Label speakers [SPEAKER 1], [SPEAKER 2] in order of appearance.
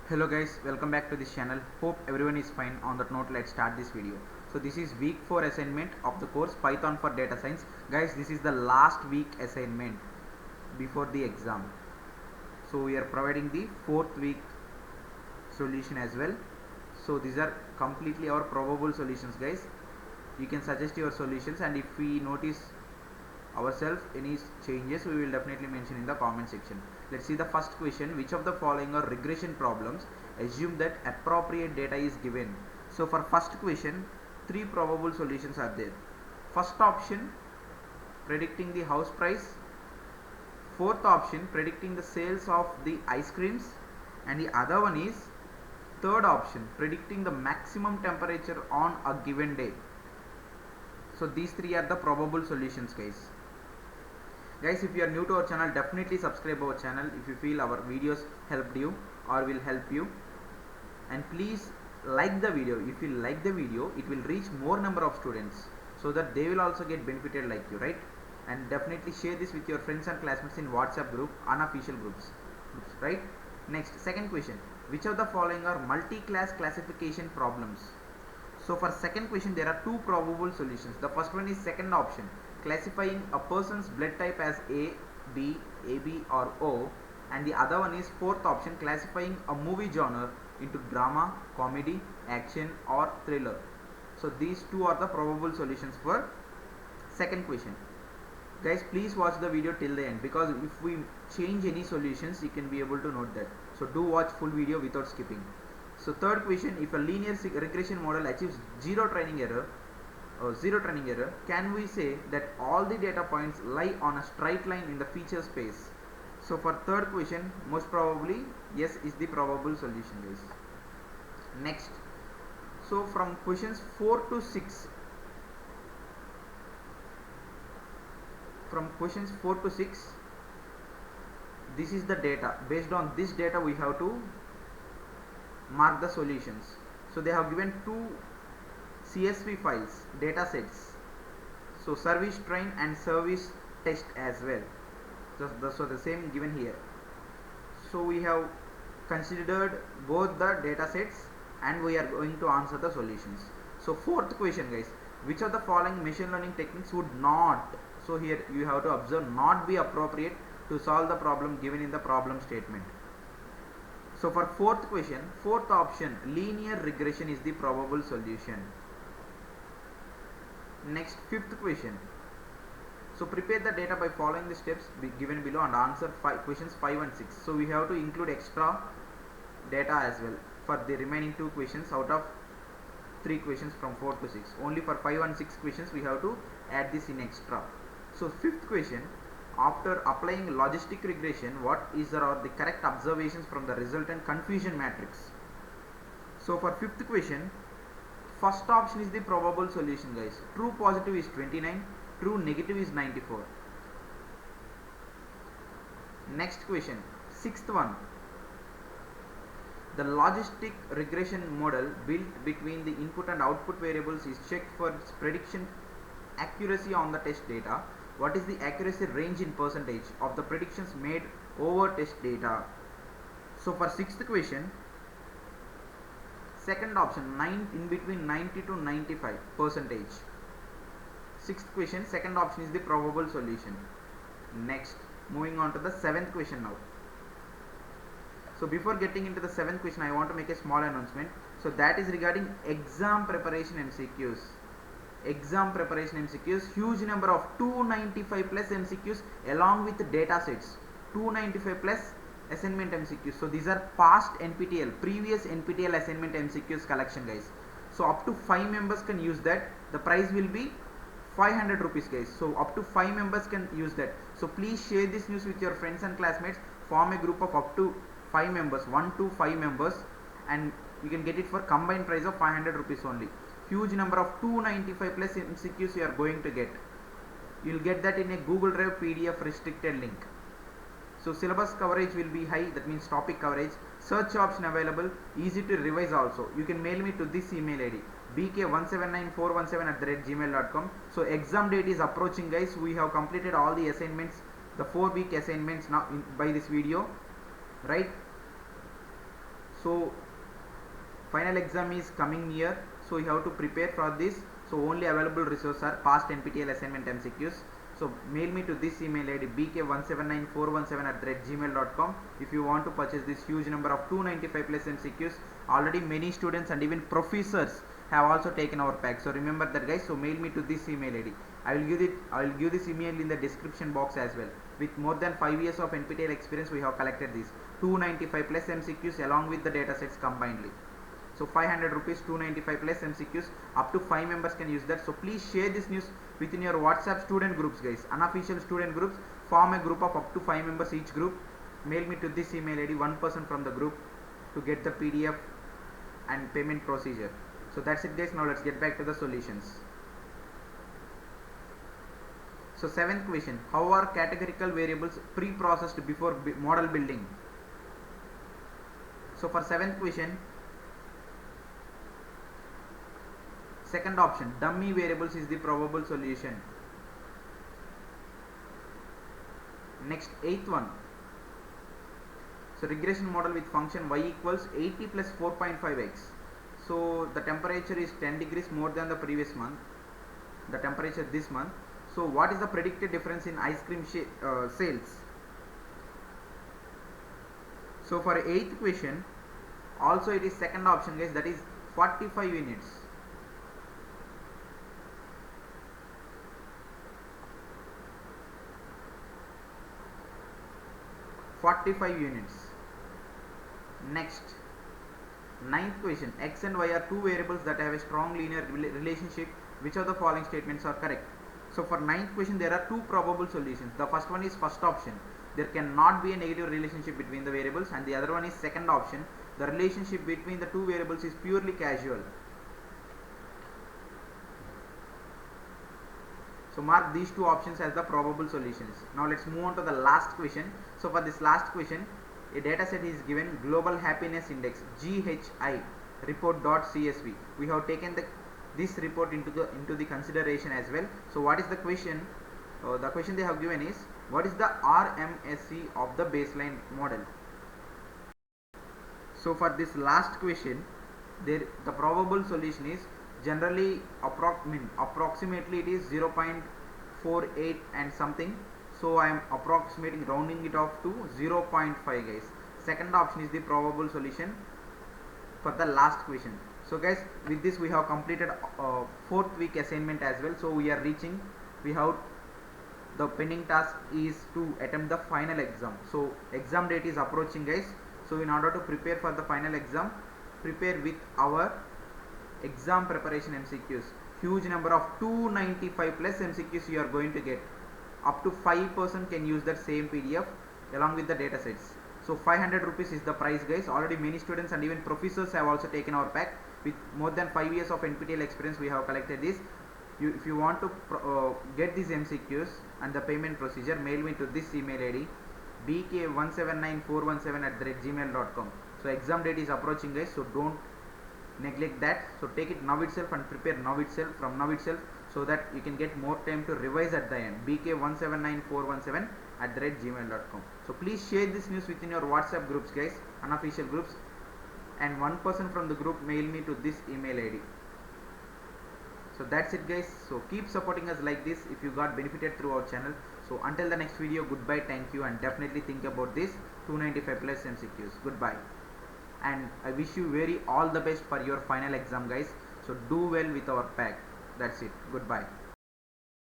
[SPEAKER 1] Hello guys, welcome back to this channel. Hope everyone is fine. On that note, let's start this video. So this is week 4 assignment of the course Python for Data Science. Guys, this is the last week assignment before the exam. So we are providing the 4th week solution as well. So these are completely our probable solutions, guys. You can suggest your solutions, and if we notice ourselves any changes, we will definitely mention in the comment section. Let's see the first question. Which of the following are regression problems? Assume that appropriate data is given. So for first question, 3 probable solutions are there. First option, predicting the house price. Fourth option, predicting the sales of the ice creams. And the other one is third option, predicting the maximum temperature on a given day. So these 3 are the probable solutions, guys. Guys, if you are new to our channel, definitely subscribe our channel if you feel our videos helped you or will help you, and please like the video. If you like the video, it will reach more number of students so that they will also get benefited like you, right? And definitely share this with your friends and classmates in WhatsApp group, unofficial groups, right? Next, second question, which of the following are multi-class classification problems? So for second question, there are 2 probable solutions. The first one is second option, classifying a person's blood type as A, B, AB or O, and the other one is fourth option, classifying a movie genre into drama, comedy, action or thriller. So these 2 are the probable solutions for second question. Guys, please watch the video till the end, because if we change any solutions, you can be able to note that. So do watch full video without skipping. So third question, if a linear regression model achieves zero training error, can we say that all the data points lie on a straight line in the feature space? So for third question, most probably yes is the probable solution, guys. Next, so from questions 4 to 6, this is the data. Based on this data, we have to mark the solutions. So they have given 2 CSV files, data sets, so service train and service test as well. So the same given here. So we have considered both the data sets and we are going to answer the solutions. So fourth question, guys, which of the following machine learning techniques would not, so here you have to observe, not be appropriate to solve the problem given in the problem statement. So for fourth question, fourth option, linear regression is the probable solution. Next, fifth question. So prepare the data by following the steps given below and answer questions 5 and 6. So we have to include extra data as well for the remaining 2 questions out of 3 questions from 4 to 6. Only for 5 and 6 questions we have to add this in extra. So fifth question, after applying logistic regression, what are the correct observations from the resultant confusion matrix? So for fifth question, first option is the probable solution, guys. True positive is 29, true negative is 94. Next question, sixth one, the logistic regression model built between the input and output variables is checked for its prediction accuracy on the test data. What is the accuracy range in percentage of the predictions made over test data? So for sixth question, second option, in between 90 to 95%. Sixth question, second option is the probable solution. Next, moving on to the seventh question now. So before getting into the seventh question, I want to make a small announcement. So that is regarding exam preparation MCQs. Exam preparation MCQs, huge number of 295 plus MCQs along with data sets, 295 plus assignment MCQs. So these are past NPTEL, previous NPTEL assignment MCQs collection, guys. So up to 5 members can use that. The price will be 500 rupees, guys. So up to 5 members can use that. So please share this news with your friends and classmates. Form a group of up to 5 members, 1 to 5 members, and you can get it for combined price of 500 rupees only. Huge number of 295 plus MCQs you are going to get. You will get that in a Google Drive PDF restricted link. So syllabus coverage will be high, that means topic coverage. Search option available, easy to revise also. You can mail me to this email ID, bk179417@gmail.com. So exam date is approaching, guys. We have completed all the assignments, the 4-week assignments now by this video, right? So final exam is coming near, so you have to prepare for this. So only available resources are past NPTEL assignment MCQs. So mail me to this email ID bk179417@gmail.com if you want to purchase this huge number of 295 plus MCQs. Already many students and even professors have also taken our pack. So remember that, guys. So mail me to this email ID. I will give this email in the description box as well. With more than 5 years of NPTEL experience, we have collected these 295 plus MCQs along with the datasets combinedly. So 500 rupees, 295 plus MCQs, up to 5 members can use that. So please share this news within your WhatsApp student groups, guys. Unofficial student groups. Form a group of up to 5 members each group. Mail me to this email ID, one person from the group, to get the PDF and payment procedure. So that's it, guys. Now let's get back to the solutions. So 7th question, how are categorical variables pre-processed before model building? So for 7th question, second option, dummy variables is the probable solution. Next, 8th one. So regression model with function y equals 80 plus 4.5x. So the temperature is 10 degrees more than the previous month, the temperature this month. So what is the predicted difference in ice cream sales? So for 8th question, also it is second option, guys, that is 45 units. Next, 9th question, x and y are two variables that have a strong linear relationship. Which of the following statements are correct? So for 9th question, there are two probable solutions. The first one is first option, there cannot be a negative relationship between the variables, and the other one is second option, the relationship between the two variables is purely casual. So mark these two options as the probable solutions. Now let's move on to the last question. So for this last question, a data set is given, global happiness index GHI report.csv. We have taken this report into the consideration as well. So what is the question? The question they have given is, what is the RMSE of the baseline model? So for this last question, the probable solution is generally approximately it is 0.48 and something. So I am approximating, rounding it off to 0.5, guys. Second option is the probable solution for the last question. So guys, with this we have completed 4th week assignment as well. So we have the pending task is to attempt the final exam. So exam date is approaching, guys. So in order to prepare for the final exam, prepare with our exam preparation MCQs. Huge number of 295 plus MCQs you are going to get. Up to 5% can use that same PDF along with the data sets. So 500 rupees is the price, guys. Already many students and even professors have also taken our pack. With more than 5 years of NPTEL experience, we have collected this. If you want to get these MCQs and the payment procedure, mail me to this email ID bk179417@gmail.com. So exam date is approaching, guys. So don't neglect that. So take it now itself and prepare now itself, from now itself, so that you can get more time to revise at the end. bk179417@gmail.com. So please share this news within your WhatsApp groups, guys, unofficial groups, and one person from the group mail me to this email ID. So that's it, guys. So keep supporting us like this if you got benefited through our channel. So until the next video, goodbye, thank you, and definitely think about this 295 plus MCQs. Goodbye, and I wish you all the best for your final exam, guys. So do well with our pack. That's it. Goodbye.